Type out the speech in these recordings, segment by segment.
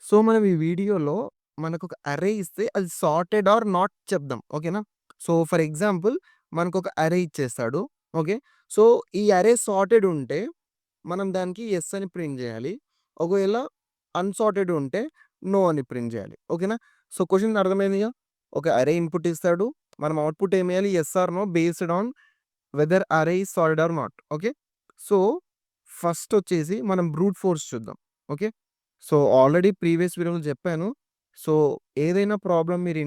So, మనం ఈ వీడియోలో మనకొక అర్రే ఇస్తే అది సార్టెడ్ ఆర్ నాట్ చెప్దాం. ఓకేనా? సో, ఫర్ ఎగ్జాంపుల్ మనకొక అర్రే ఇచ్చేస్తాడు. ఓకే. సో, ఈ అర్రే సార్టెడ్ ఉంటే మనం దానికి యెస్ అని ప్రింట్ జేయాలి. ఒకవేళ అన్‌సార్టెడ్ ఉంటే నో అని ప్రింట్ జేయాలి. ఓకేనా? సో, క్వెషన్ అర్థమైందిగా? ఒక అర్రే ఇన్‌పుట్ ఇస్తాడు. మనం అవుట్‌పుట్ ఏమేయాలి? Yes or no based on whether array is sorted or not. Okay. So, first వచ్చేసి మనం బ్రూట్ ఫోర్స్ చూద్దాం. ఓకే. సో, ఆల్రెడీ ప్రీవియస్ వీడియోలో చెప్పాను. సో, ఏదైనా ప్రాబ్లమ్ మీరు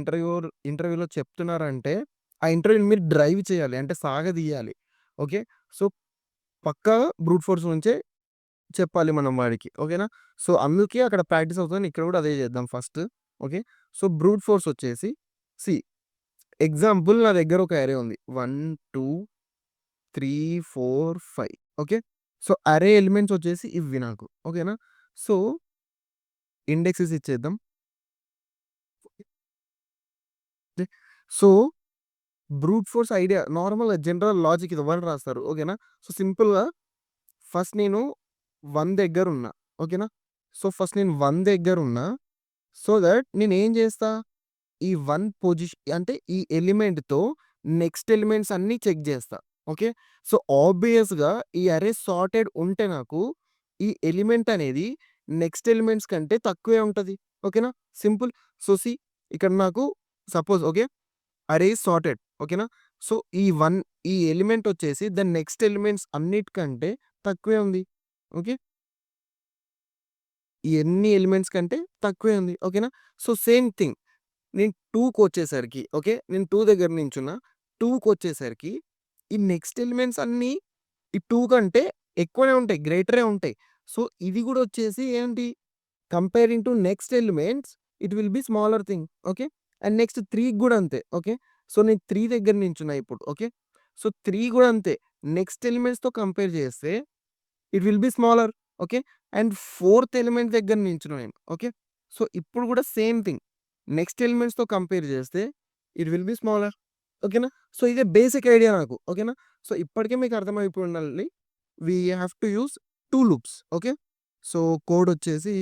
ఇంటర్వ్యూలో చెప్తున్నారంటే, ఆ ఇంటర్వ్యూని మీరు డ్రైవ్ చేయాలి. అంటే సాగదీయాలి. ఓకే. సో, పక్కాగా బ్రూట్ ఫోర్స్ నుంచే చెప్పాలి మనం వాడికి. ఓకేనా? సో, అందుకే అక్కడ ప్రాక్టీస్ అవుతదని ఇక్కడ కూడా అదే చేద్దాం first. Okay. So, brute force వచ్చేసి సీ ఎగ్జాంపుల్ నా దగ్గర ఒక అర్రే ఉంది. 1, 2, 3, 4, 5. ఓకే. సో, అర్రే ఎలిమెంట్స్ వచ్చేసి ఇవి నాకు. ఓకేనా? సో, ఇండెక్సెస్ ఇచ్చేద్దాం. Okay. So, brute force idea నార్మల్‌గా జనరల్ లాజిక్ ఇది 1 రాస్తారు. ఓకేనా? సో, సింపుల్‌గా ఫస్ట్ నేను 1 దగ్గరున్నా. ఓకేనా? సో, ఫస్ట్ నేను 1 దగ్గరున్నా. సో థట్ నేనేం చేస్తా? ఈ 1 అంటే ఈ ఎలిమెంట్‌తో నెక్స్ట్ ఎలిమెంట్స్ అన్నీ చెక్ జేస్తా. ఓకే. సో, ఆబ్వియస్‌గా ఈ అర్రే సార్టెడ్ ఉంటే నాకు ఈ ఎలిమెంట్ అనేది నెక్స్ట్ ఎలిమెంట్స్ కంటే తక్కువే ఉంటది. ఓకేనా? సింపుల్. సో, ఇక్కడ నాకు suppose okay. Array is sorted. ఓకేనా? సో, ఈ ఎలిమెంట్ వచ్చేసి దాని నెక్స్ట్ ఎలిమెంట్స్ అన్నిటికంటే తక్కువే ఉంది. ఓకే. ఈ ఎన్ని ఎలిమెంట్స్ కంటే తక్కువే ఉంది. ఓకేనా? సో, సేమ్ థింగ్ నేను 2కొచ్చేసరికి ఓకే. నేను 2 దగ్గర నించున్నా. 2కొచ్చేసరికి ఈ నెక్స్ట్ ఎలిమెంట్స్ అన్నీ ఈ 2 కంటే ఎక్కువనే ఉంటాయి. గ్రేటరే ఉంటాయి. సో, ఇది గూడా వచ్చేసి ఏంటి comparing to next elements it will be smaller thing. Okay. And next 3కి గూడా అంతే. ఓకే. సో, నేను 3 దగ్గర నించున్నా ఇప్పుడు. ఓకే. సో, 3 గూడా అంతే. నెక్స్ట్ ఎలిమెంట్స్‌తో కంపేర్ చేస్తే it will be smaller. Okay. And fourth element దగ్గర నించున్నా నేను. ఓకే. సో, ఇప్పుడు గూడా సేమ్ థింగ్. నెక్స్ట్ ఎలిమెంట్స్‌తో కంపేర్ చేస్తే ఇట్ విల్ బి స్మాలర్. ఓకేనా? సో, ఇదే బేసిక్ ఐడియా నాకు. ఓకేనా? సో, ఇప్పటికే మీకు అర్థమైపోయి ఉండాలి. We have to use 2 loops. Okay. So, కోడొచ్చేసి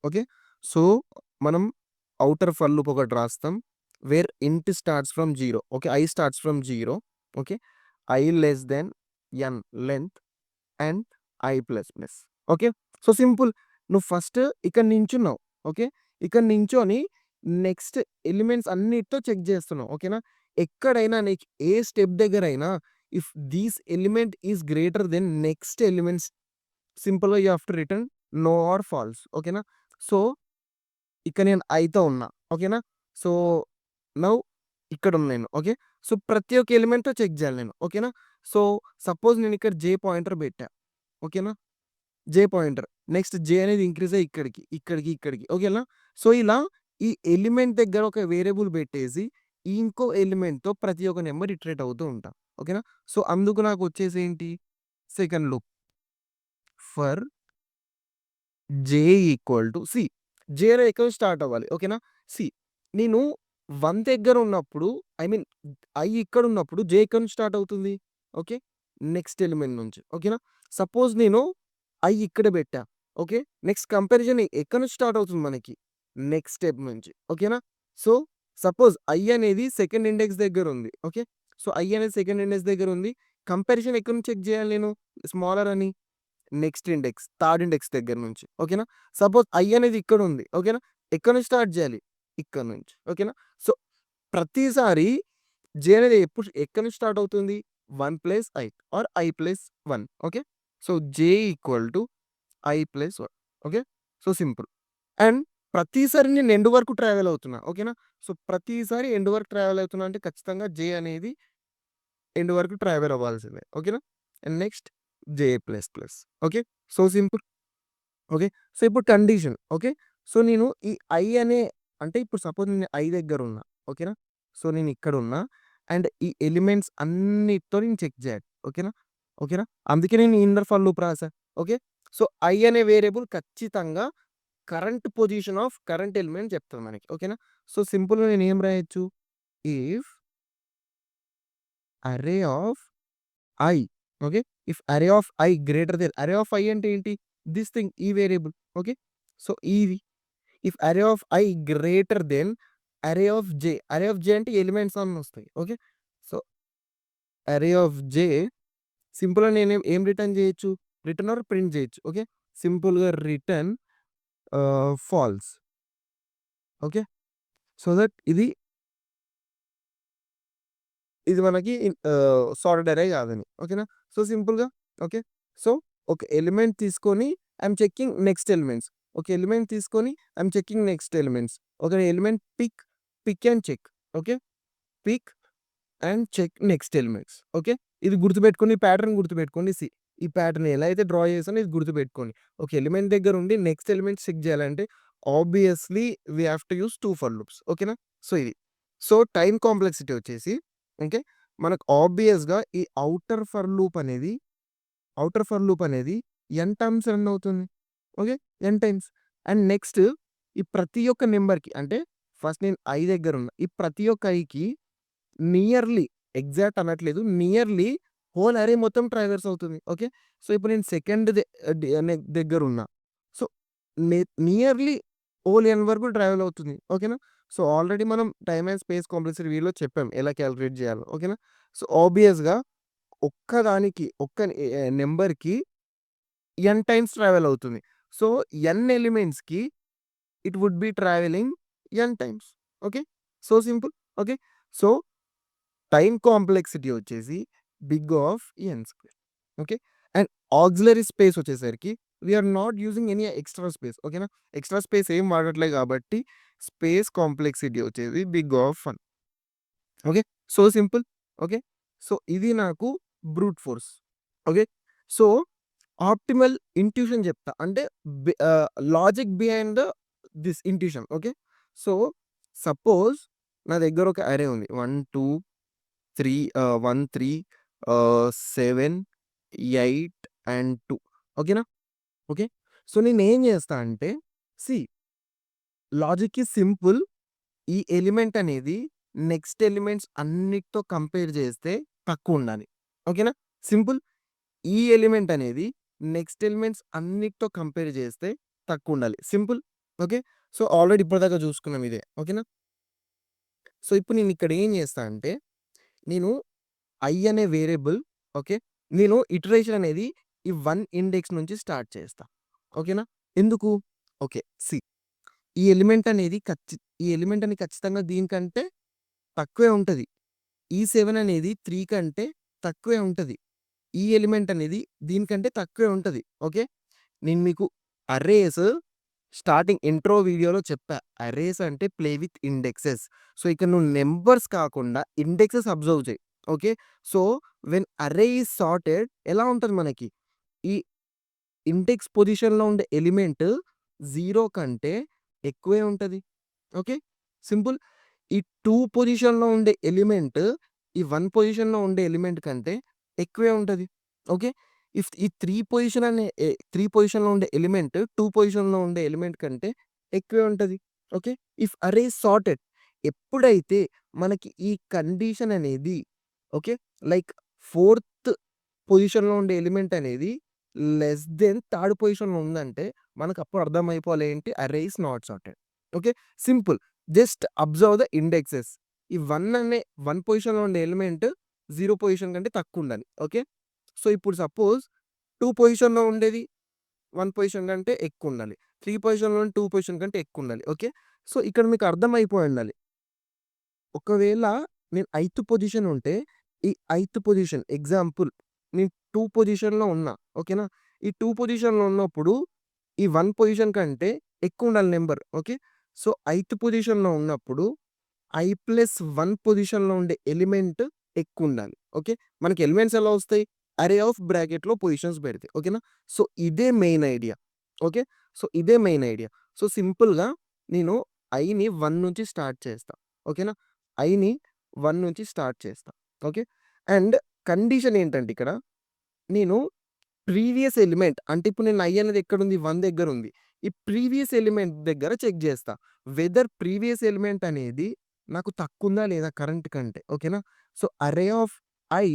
ఓకే. సో, మనం ఔటర్ ఫర్ లూప్ ఒకటి రాస్తాం. Where int starts from 0. Okay. I starts from 0. Okay. I less than n length and I plus plus. Okay. So, simple. నువ్వు first ఇక్కడ నించున్నావు. Okay. ఇక్కడ నించొని next elements అన్నిటితో check చేస్తున్నావు. ఓకేనా? ఎక్కడైనా నీకు ఏ స్టెప్ దగ్గరైనా if these element is greater then next elements సింపుల్‌గా you have to return no or false. ఓకేనా? సో, ఇక్కడ నేను ఐతో ఉన్నా. ఓకేనా? సో, నౌ ఇక్కడున్నా నేను. ఓకే. సో, ప్రతి ఒక్క ఎలిమెంట్‌తో చెక్ చేయాలి నేను. ఓకేనా? సో, సపోజ్ నేను ఇక్కడ జే పాయింటర్ పెట్టా. ఓకేనా? జే పాయింటర్. నెక్స్ట్ జే అనేది ఇంక్రీజ్ అయ్యి ఇక్కడికి, ఇక్కడికి, ఇక్కడికి. ఓకేనా? సో, ఇలా ఈ ఎలిమెంట్ దగ్గర ఒక వేరియబుల్ పెట్టేసి, ఇంకో ఎలిమెంట్‌తో ప్రతి ఒక్క నంబర్ ఇటరేట్ అవుతూ ఉంటా. ఓకేనా? సో, అందుకు నాకొచ్చేసి ఏంటి? Second loop for J equal to జేలో ఎక్కడి నుంచి స్టార్ట్ అవ్వాలి. ఓకేనా? సి నేను 1 దగ్గర ఉన్నప్పుడు ఐ మీన్ ఐ ఇక్కడున్నప్పుడు జే ఎక్కడి నుంచి స్టార్ట్ అవుతుంది? ఓకే. నెక్స్ట్ ఎలిమెంట్ నుంచి. ఓకేనా? సపోజ్ నేను ఐ ఇక్కడ పెట్టా. ఓకే. నెక్స్ట్ కంపారిజన్ ఎక్కడి నుంచి స్టార్ట్ అవుతుంది మనకి? నెక్స్ట్ స్టెప్ నుంచి. ఓకేనా? సో, సపోజ్ ఐ అనేది సెకండ్ ఇండెక్స్ దగ్గరుంది. ఓకే. సో, ఐ అనేది సెకండ్ ఇండెక్స్ దగ్గరుంది. కంపారిజన్ ఎక్కడి నుంచి చెక్ చేయాలి నేను? స్మాలర్ అని. నెక్స్ట్ ఇండెక్స్, థర్డ్ ఇండెక్స్ దగ్గర నుంచి. ఓకేనా? సపోజ్ ఐ అనేది ఇక్కడుంది. ఓకేనా? ఎక్కడి నుంచి స్టార్ట్ చేయాలి? ఇక్కడి నుంచి. ఓకేనా? సో, ప్రతిసారి జే అనేది ఎక్కడి నుంచి స్టార్ట్ అవుతుంది? 1 plus I R I plus 1. Okay. So, J equal to I plus 1. Okay. So, simple. And ప్రతిసారి నేను ఎండ్ వరకు ట్రావెల్ అవుతున్నా. ఓకేనా? సో, ప్రతిసారి ఎండ్ వరకు ట్రావెల్ అవుతున్నా అంటే ఖచ్చితంగా జే అనేది ఎండ్ వరకు ట్రావెల్ అవ్వాల్సిందే. ఓకేనా? And next J plus plus. Okay. So simple. Okay. So, ఇప్పుడు కండిషన్. ఓకే. సో, నేను ఈ ఐ అనే అంటే ఇప్పుడు సపోజ్ నేను ఐ దగ్గరున్నా. ఓకేనా? సో, నేను ఇక్కడున్నా. అండ్ ఈ ఎలిమెంట్స్ అన్నిటితో నేను చెక్ చేయాలి. ఓకేనా? ఓకేనా? అందుకే నేను ఇన్నర్ ఫర్ లూప్ రాసా. ఓకే. సో, ఐ అనే వేరియబుల్ ఖచ్చితంగా current position of current element చెప్తది మనకి. ఓకేనా? సో, సింపుల్‌గా నేను ఏం రాయొచ్చు? If array of I okay. If array of I greater then array of I అంటే ఏంటి? దిస్ థింగ్ ఈ వేరియబుల్. ఓకే. సో ఇది if array of I greater then array of J అంటే ఎలిమెంట్స్ అన్నీ వస్తాయి. Okay. So array of J సింపుల్‌గా నేనేం ఏం రిటర్న్ చేయొచ్చు? రిటర్న్ ఆర్ ప్రింట్ చేయొచ్చు. ఓకే. సింపుల్‌గా return false. Okay. So that ఇది మనకి సార్టెడ్ అరే కాదని. ఓకేనా. సో సింపుల్‌గా ఓకే. సో ఒక ఎలిమెంట్ తీసుకొని ఐయామ్ చెకింగ్ నెక్స్ట్ ఎలిమెంట్స్. ఒక ఎలిమెంట్ తీసుకొని ఐయామ్ చెకింగ్ నెక్స్ట్ ఎలిమెంట్స్. ఒక element pick and check. Okay. Pick and check next elements. Okay. ఇది గుర్తుపెట్టుకొని ప్యాటర్న్ గుర్తుపెట్టుకోండి. ఈ ప్యాటర్న్ ఎలా అయితే డ్రా చేసానో ఇది గుర్తుపెట్టుకోండి. ఒక ఎలిమెంట్ దగ్గర ఉండి నెక్స్ట్ ఎలిమెంట్ చెక్ చేయాలంటే obviously we have to use 2 for loops. ఓకేనా. సో ఇది. సో టైమ్ కాంప్లెక్సిటీ వచ్చేసి ఓకే. మనకు ఆబ్వియస్‌గా ఈ ఔటర్ ఫర్ లూప్ అనేది n టైమ్స్ రన్ అవుతుంది. Okay. n times. And next ఈ ప్రతి ఒక్క నంబర్‌కి అంటే ఫస్ట్ నేను i దగ్గర ఉన్నా. ఈ ప్రతి ఒక్క i'కి నియర్‌లీ ఎగ్జాక్ట్ అనట్లేదు. నియర్‌లీ హోల్ అరే మొత్తం ట్రావెర్స్ అవుతుంది. ఓకే. సో ఇప్పుడు నేను సెకండ్ దగ్గరున్నా. సో నియర్‌లీ హోల్ n వరకు ట్రావెల్ అవుతుంది. ఓకేనా. సో ఆల్రెడీ మనం టైమ్ అండ్ స్పేస్ కాంప్లెక్సిటీ వీలో చెప్పాం ఎలా కాలిక్యులేట్ చేయాలో. ఓకేనా. సో ఆబ్వియస్‌గా ఒక్క నంబర్‌కి n టైమ్స్ ట్రావెల్ అవుతుంది. సో n ఎలిమెంట్స్‌కి it would be travelling n times. Okay. So simple. Okay. So time complexity వచ్చేసి big of n square. Okay. And auxiliary space వచ్చేసరికి we are not using any extra space. ఓకేనా. Extra space ఏం వాడట్లేదు కాబట్టి space complexity వచ్చేసి big of 1. Okay. So simple. Okay. So ఇది నాకు brute force. Okay. So optimal intuition చెప్తా. అంటే logic behind this intuition. Okay. So suppose నా దగ్గర ఒక అరే ఉంది. 1, 2, 1, 3, 7, 8 అండ్ 2. ఓకేనా. ఓకే. సో నేనేం చేస్తా అంటే సీ లాజిక్ ఈజ్ సింపుల్. ఈ ఎలిమెంట్ అనేది నెక్స్ట్ ఎలిమెంట్స్ అన్నిటితో కంపేర్ చేస్తే తక్కువుండాలి. ఓకేనా. సింపుల్. ఈ ఎలిమెంట్ అనేది నెక్స్ట్ ఎలిమెంట్స్ అన్నిటితో కంపేర్ చేస్తే తక్కువుండాలి. సింపుల్. ఓకే. సో ఆల్రెడీ ఇప్పటిదాకా చూసుకున్నాం ఇదే. ఓకేనా. సో ఇప్పుడు నేను ఇక్కడ ఏం చేస్తా అంటే నేను i అనే వేరియబుల్ ఓకే. నేను ఇటరేషన్ అనేది ఈ 1 ఇండెక్స్ నుంచి స్టార్ట్ చేస్తా. ఓకేనా. ఎందుకు? ఓకే. సీ ఈ ఎలిమెంట్ అనేది ఈ ఎలిమెంట్ అనేది ఖచ్చితంగా దీనికంటే తక్కువే ఉంటది. ఈ 7 అనేది 3 కంటే తక్కువే ఉంటది. ఈ ఎలిమెంట్ అనేది దీనికంటే తక్కువే ఉంటది. ఓకే. నేను మీకు అర్రేస్ స్టార్టింగ్ ఇంట్రో వీడియోలో చెప్పా. అర్రేస్ అంటే ప్లే విత్ ఇండెక్సెస్. సో ఇక్కడ నువ్వు నంబర్స్ కాకుండా ఇండెక్సెస్ అబ్జర్వ్ చెయి. Okay. So when array is sorted ఎలా ఉంటది మనకి? ఈ ఇండెక్స్ పొజిషన్‌లో ఉండే ఎలిమెంట్ 0 కంటే ఎక్కువే ఉంటది. ఓకే. సింపుల్. ఈ 2 పొజిషన్‌లో ఉండే ఎలిమెంట్ ఈ 1 పొజిషన్‌లో ఉండే ఎలిమెంట్ కంటే ఎక్కువే ఉంటది. ఓకే. ఇఫ్ ఈ 3 పొజిషన్‌లో ఉండే ఎలిమెంట్ 2 పొజిషన్‌లో ఉండే ఎలిమెంట్ కంటే ఎక్కువే ఉంటది. Okay. If array is sorted ఎప్పుడైతే మనకి ఈ కండిషన్ అనేది ఓకే. లైక్ ఫోర్త్ పొజిషన్‌లో ఉండే ఎలిమెంట్ అనేది లెస్ దెన్ థర్డ్ పొజిషన్‌లో ఉందంటే మనకప్పుడు అర్థమైపోవాలి ఏంటి array is not sorted. Okay. Simple. Just observe the indexes. ఈ 1 పొజిషన్‌లో ఉండే ఎలిమెంట్ 0 పొజిషన్ కంటే తక్కువుండాలి. ఓకే. సో ఇప్పుడు సపోజ్ 2 పొజిషన్‌లో ఉండేది 1 పొజిషన్ కంటే ఎక్కువుండాలి. 3 పొజిషన్‌లో 2 పొజిషన్ కంటే ఎక్కువుండాలి. ఓకే. సో ఇక్కడ మీకు అర్థమైపోయుండాలి. ఒకవేళ నేను ఐత్ పొజిషన్ ఉంటే, ఈ ఐత్ పొజిషన్ ఎగ్జాంపుల్ నేను 2 పొజిషన్‌లో ఉన్నా. ఓకేనా. ఈ 2 పొజిషన్‌లో ఉన్నప్పుడు ఈ 1 పొజిషన్ కంటే ఎక్కువుండాలి నంబర్. ఓకే. సో ఐత్ పొజిషన్‌లో ఉన్నప్పుడు i+1 పొజిషన్‌లో ఉండే ఎలిమెంట్ ఎక్కువుండాలి. ఓకే. మనకి ఎలిమెంట్స్ ఎలా వస్తాయి? అరే ఆఫ్ బ్రాకెట్‌లో పొజిషన్స్ పెడితే. ఓకేనా. సో ఇదే మెయిన్ ఐడియా. ఓకే. సో ఇదే మెయిన్ ఐడియా. సో సింపుల్‌గా నేను ఐని 1 నుంచి స్టార్ట్ చేస్తా. ఓకేనా. ఐని 1 నుంచి స్టార్ట్ చేస్తా. ఓకే. అండ్ కండిషన్ ఏంటంటే ఇక్కడ నేను ప్రీవియస్ ఎలిమెంట్ అంటే ఇప్పుడు నేను ఐ అనేది ఎక్కడుంది? 1 దగ్గరుంది. ఈ ప్రీవియస్ ఎలిమెంట్ దగ్గర చెక్ జేస్తా. వెదర్ ప్రీవియస్ ఎలిమెంట్ అనేది నాకు తక్కువుందా లేదా కరెంట్ కంటే. ఓకేనా. So array of I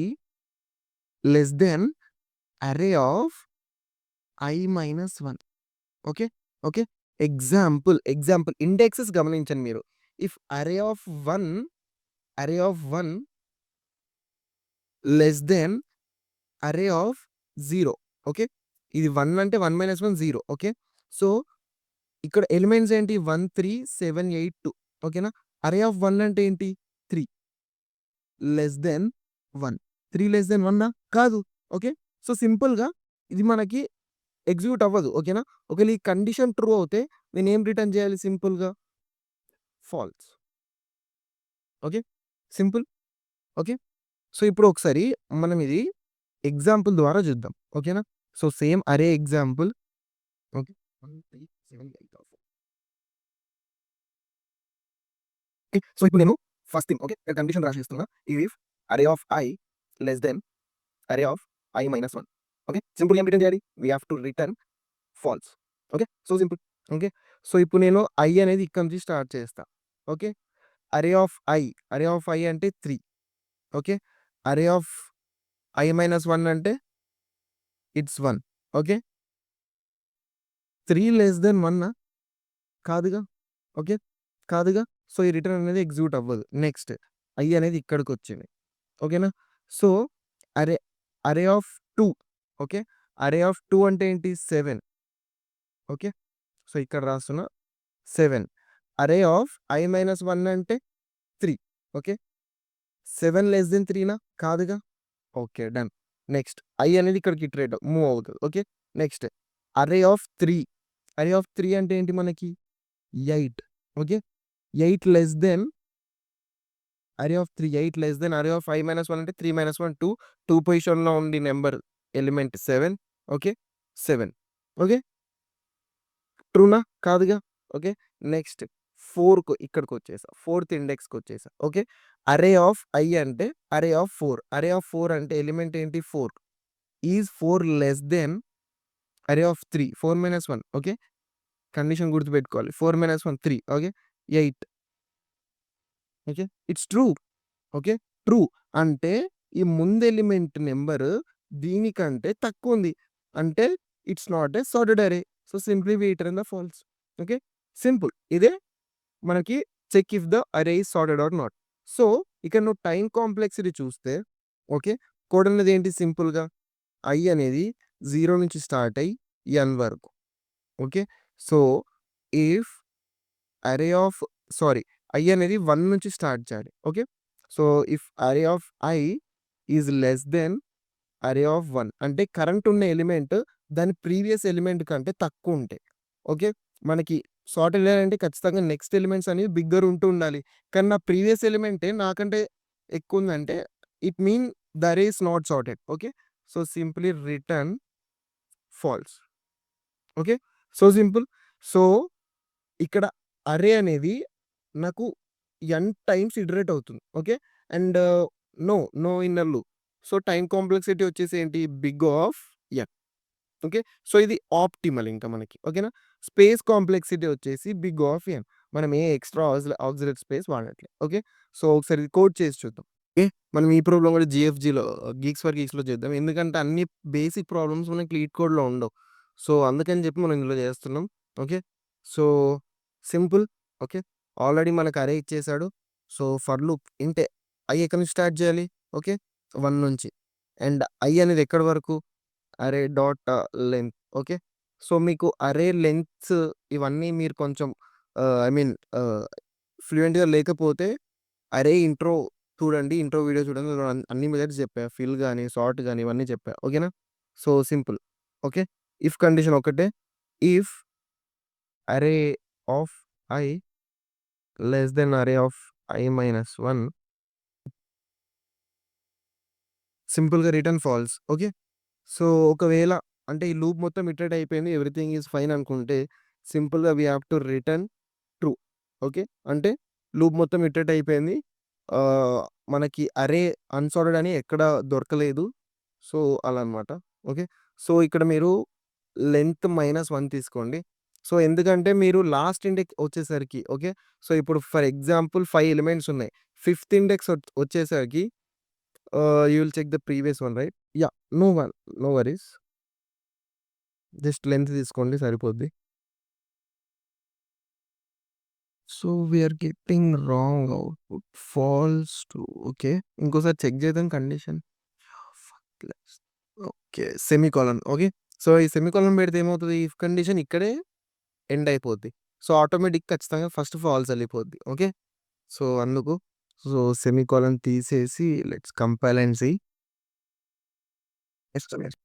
less then array of i-1. Okay. Okay. Example indexes గమనించండి మీరు. If array of 1 less than array of 0 okay. ఇది 1 అంటే 1 - 1 0 ఓకే. సో, ఇక్కడ ఎలిమెంట్స్ ఏంటి 1, 3, 7, 8, 2 ఓకేనా. అరే ఆఫ్ 1 అంటే ఏంటి 3 లెస్ దెన్ 1. 3 లెస్ దెన్ 1 కాదు. ఓకే. సో, సింపుల్‌గా ఇది మనకి ఎగ్జిక్యూట్ అవ్వదు. ఓకేనా. ఒకవేళ ఈ కండిషన్ ట్రూ అవుతే నేనేం రిటర్న్ చేయాలి సింపుల్‌గా false. Okay. Simple. Okay. So, ఇప్పుడు ఒకసారి మనం ఇది ఎగ్జాంపుల్ ద్వారా చూద్దాం. ఓకేనా. సో, same array example. Okay. 1, 3, 7, 8 okay. So, ఇప్పుడు నేను ఫస్ట్ థింగ్ ఓకే. నేను కండిషన్ రాసేస్తున్నా. If array of I less then array of I minus 1 okay. సింపుల్‌గా ఏం రిటర్న్ చేయాలి? We have to return false. Okay. So, simple. Okay. So, ఇప్పుడు నేను I అనేది ఇక్కడి నుంచి స్టార్ట్ చేస్తా. ఓకే. అరే ఆఫ్ ఐ, అరే ఆఫ్ ఐ అంటే 3 okay. Array of I minus 1 అంటే ఇట్స్ 1 ఓకే. 3 లెస్ దెన్ 1 కాదుగా. ఓకే. కాదుగా. సో, ఈ రిటర్న్ అనేది ఎగ్జిక్యూట్ అవ్వదు. నెక్స్ట్ ఐ అనేది ఇక్కడికొచ్చింది. ఓకేనా. సో, అరే అరే ఆఫ్ 2 ఓకే. అరే ఆఫ్ 2 అంటే ఏంటి 7 ఓకే. సో, ఇక్కడ రాస్తున్నా 7. అరే ఆఫ్ ఐ మైనస్ 1 అంటే 3 ఓకే. 7 లెస్ దెన్ 3 కాదుగా. ఓకే. డన్. నెక్స్ట్ ఐ అనేది ఇక్కడికి ఇటరేట్ మూవ్ అవుతది. ఓకే. నెక్స్ట్ అరే ఆఫ్ 3. అరే ఆఫ్ 3 అంటే ఏంటి మనకి 8 okay. 8 less than array of 3 8 less than array of 5 - 1 అంటే 3 - 1 2. 2 పొజిషన్‌లో ఉంది నంబర్ ఎలిమెంట్ 7 ఓకే. 7 ఓకే. ట్రూనా? కాదుగా. ఓకే. నెక్స్ట్ 4కు ఇక్కడికొచ్చేసా. 4థ్ ఇండెక్స్‌కొచ్చేసా. ఓకే. అరే ఆఫ్ ఐ అంటే అరే ఆఫ్ 4. అరే ఆఫ్ 4 అంటే ఎలిమెంట్ ఏంటి 4. Is 4 less then array of 3. 4 - 1 okay. Condition గుర్తుపెట్టుకోవాలి. 4 - 1 3 okay. 8 okay. It's true. Okay. True అంటే ఈ ముందు ఎలిమెంట్ నంబర్ దీనికంటే తక్కువుంది. అంటే it's not a sorted array. So, simply we return the false. Okay. Simple. ఇదే మనకి check if the array is sorted or not. So, ఇక్కడ నువ్వు టైమ్ కాంప్లెక్సిటీ చూస్తే ఓకే. కోడ్ అనేది ఏంటి సింపుల్‌గా ఐ అనేది 0 నుంచి స్టార్ట్ అయ్యి ఎన్ వరకు. Okay. So, if array of sorry I అనేది 1 నుంచి స్టార్ట్ చేయాలి. Okay. So, if array of I is less than array of 1 అంటే కరెంట్ ఉన్న ఎలిమెంట్ దాని ప్రీవియస్ ఎలిమెంట్ కంటే తక్కువుంటాయి. ఓకే. మనకి సార్టెడ్ అరే అంటే ఖచ్చితంగా నెక్స్ట్ ఎలిమెంట్స్ అనేవి బిగ్గర్ ఉంటూ ఉండాలి. కానీ నా ప్రీవియస్ ఎలిమెంటే నాకంటే ఎక్కువుందంటే it mean the array is not sorted. Okay. So, simply return false. Okay. So, simple. So, ఇక్కడ అరే అనేది నాకు ఎన్ టైమ్స్ ఇటరేట్ అవుతుంది. Okay. And no inner loop. So, time complexity వచ్చేసి ఏంటి big of N. Okay. So, ఇది optimal ఇంకా మనకి. ఓకేనా. స్పేస్ కాంప్లెక్సిటీ వచ్చేసి బిగ్ ఆఫ్ ఎన్. మనం ఏ ఎక్స్‌ట్రా ఆక్సిలరీ స్పేస్ వాడట్లే. ఓకే. సో, ఒకసారి కోడ్ చేసి చూద్దాం. ఓకే. మనం ఈ ప్రాబ్లమ్ కూడా జీఎఫ్‌జీలో గీక్స్ ఫర్ గీక్స్‌లో చేద్దాం. ఎందుకంటే అన్ని బేసిక్ ప్రాబ్లమ్స్ మనకి లీడ్ కోడ్‌లో ఉండవు. సో, అందుకని చెప్పి మనం ఇందులో చేస్తున్నాం. Okay. So, simple. Okay. Already మనకు అరే ఇచ్చేసాడు. సో, ఫర్ లూప్ ఇంతే. ఐ ఎక్కడి నుంచి స్టార్ట్ చేయాలి? ఓకే. 1 నుంచి. అండ్ ఐ అనేది ఎక్కడి వరకు? అరే డాట్ లెంత్. ఓకే. సో, మీకు అరే లెంగ్త్స్ ఇవన్నీ మీరు కొంచెం ఐ మీన్ ఫ్లూయెంట్‌గా లేకపోతే అరే ఇంట్రో చూడండి. ఇంట్రో వీడియో చూడండి. అందులో అన్ని మెథడ్స్ చెప్పా. ఫిల్ గాని, సార్ట్ గాని ఇవన్నీ చెప్పా. ఓకేనా. So, simple. Okay. If condition ఒకటే. If array of I less then array of I minus 1 సింపుల్‌గా రిటర్న్ ఫాల్స్. ఓకే. సో, ఒకవేళ అంటే ఈ లూప్ మొత్తం ఇటరేట్ అయిపోయింది. ఎవ్రీథింగ్ ఈజ్ ఫైన్ అనుకుంటే సింపుల్‌గా we have to return true. Okay. అంటే లూప్ మొత్తం ఇటరేట్ అయిపోయింది. ఆహ్, మనకి అరే అన్సార్టెడ్ అని ఎక్కడ దొరకలేదు. సో, అలా అన్నమాట. ఓకే. సో, ఇక్కడ మీరు లెంత్ -1 తీసుకోండి. సో, ఎందుకంటే మీరు లాస్ట్ ఇండెక్స్ వచ్చేసరికి ఓకే. సో, ఇప్పుడు ఫర్ ఎగ్జాంపుల్ 5 ఎలిమెంట్స్ ఉన్నాయి. ఫిఫ్త్ ఇండెక్స్ వచ్చేసరికి you will check the previous one right? Yeah! No worries. Just length తీసుకోండి సరిపోద్ది. So, we are getting wrong output. False true. Okay. ఇంకోసారి check చేద్దాం condition. Plus okay. Semicolon. Okay. So, ఈ semicolon పెడితే ఏమవుతది? If condition ఇక్కడే end అయిపోద్ది. So, automatic ఖచ్చితంగా ఫస్ట్ ఫాల్స్ ఎళ్ళిపోద్ది. ఓకే. సో, అందుకు సో, సెమికోలన్ తీసేసి let's compile and see. Estimate.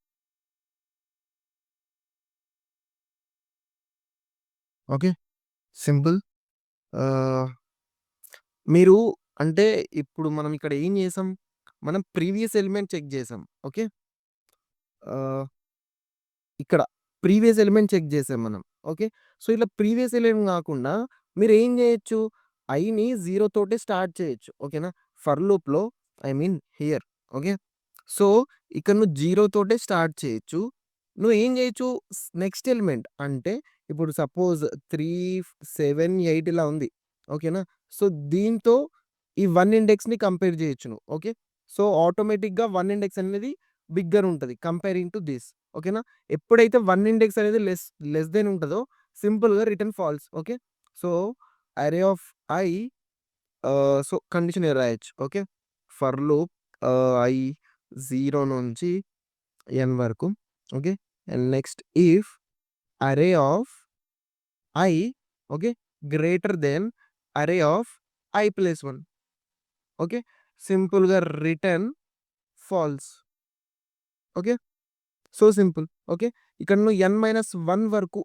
Okay. Simple. Ah, మీరు అంటే ఇప్పుడు మనం ఇక్కడ ఏం చేసాం? మనం ప్రీవియస్ ఎలిమెంట్ చెక్ చేసాం. ఓకే. ఆహ్, ఇక్కడ ప్రీవియస్ ఎలిమెంట్ చెక్ చేసాం మనం. ఓకే. సో, ఇలా ప్రీవియస్ ఎలిమెంట్ గాకుండా మీరేం జేయొచ్చు? ఐని 0 తోటే స్టార్ట్ చేయొచ్చు. ఓకేనా? ఫర్ లూప్‌లో I mean here. Okay. So, ఇక్కడ నువ్వు 0 తోటే స్టార్ట్ చేయొచ్చు. నువ్వేం జేయొచ్చు? నెక్స్ట్ ఎలిమెంట్ అంటే ఇప్పుడు సపోజ్ 3, 7, 8 ఇలా ఉంది. ఓకేనా? సో, దీంతో ఈ 1 ఇండెక్స్‌ని కంపేర్ జేయొచ్చు నువ్వు. ఓకే. సో, ఆటోమేటిక్‌గా 1 ఇండెక్స్ అనేది బిగ్గర్ ఉంటది కంపేరింగ్ టు థిస్. ఓకేనా? ఎప్పుడైతే 1 ఇండెక్స్ అనేది లెస్ దెన్ ఉంటదో సింపుల్‌గా return false. Okay. So, array of I so, condition ఇలా రాయొచ్చు. ఓకే. ఫర్ లూప్ ఐ 0 నుంచి n వరకు. Okay. And next if array of I okay. Greater then array of I plus 1. Okay. సింపుల్‌గా return false. Okay. So simple. Okay. ఇక్కడ నువ్వు n-1 వరకు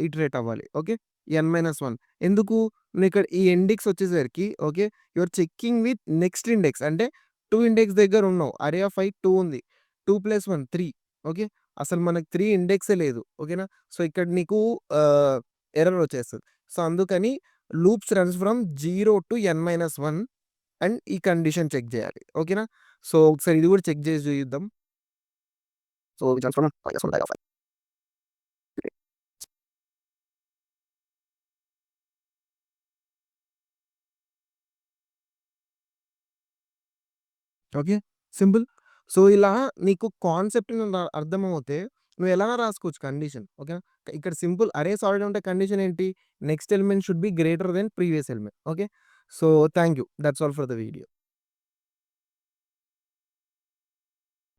iterate అవ్వాలి. Okay. n-1 ఎందుకు? నువ్విక్కడ ఈ ఇండెక్స్ వచ్చేసరికి okay. You are checking with next index అంటే 2 index దగ్గర ఉన్నావు. అరే ఆఫ్ ఐ 2 ఉంది. 2 + 1 3. ఓకే. అసలు మనకు 3 ఇండెక్సే లేదు. ఓకేనా? సో, ఇక్కడ నీకు ఎర్రర్ వచ్చేస్తది. సో, అందుకని loops runs from 0 to n-1 and ఈ కండిషన్ చెక్ చేయాలి. ఓకేనా? సో, ఒకసారి ఇది కూడా చెక్ చేసి చూద్దాం. So, which runs from yes, one of okay. Simple. So, ఇలా నీకు కాన్సెప్ట్ అర్థమవుతే నువ్వు ఎలానా రాసుకోవచ్చు కండిషన్. ఓకేనా? ఇక్కడ సింపుల్ అరే సాలిడ్ ఉంటే కండిషన్ ఏంటి? Next element should be greater than previous element. Okay. So, thank you. That's all for the video.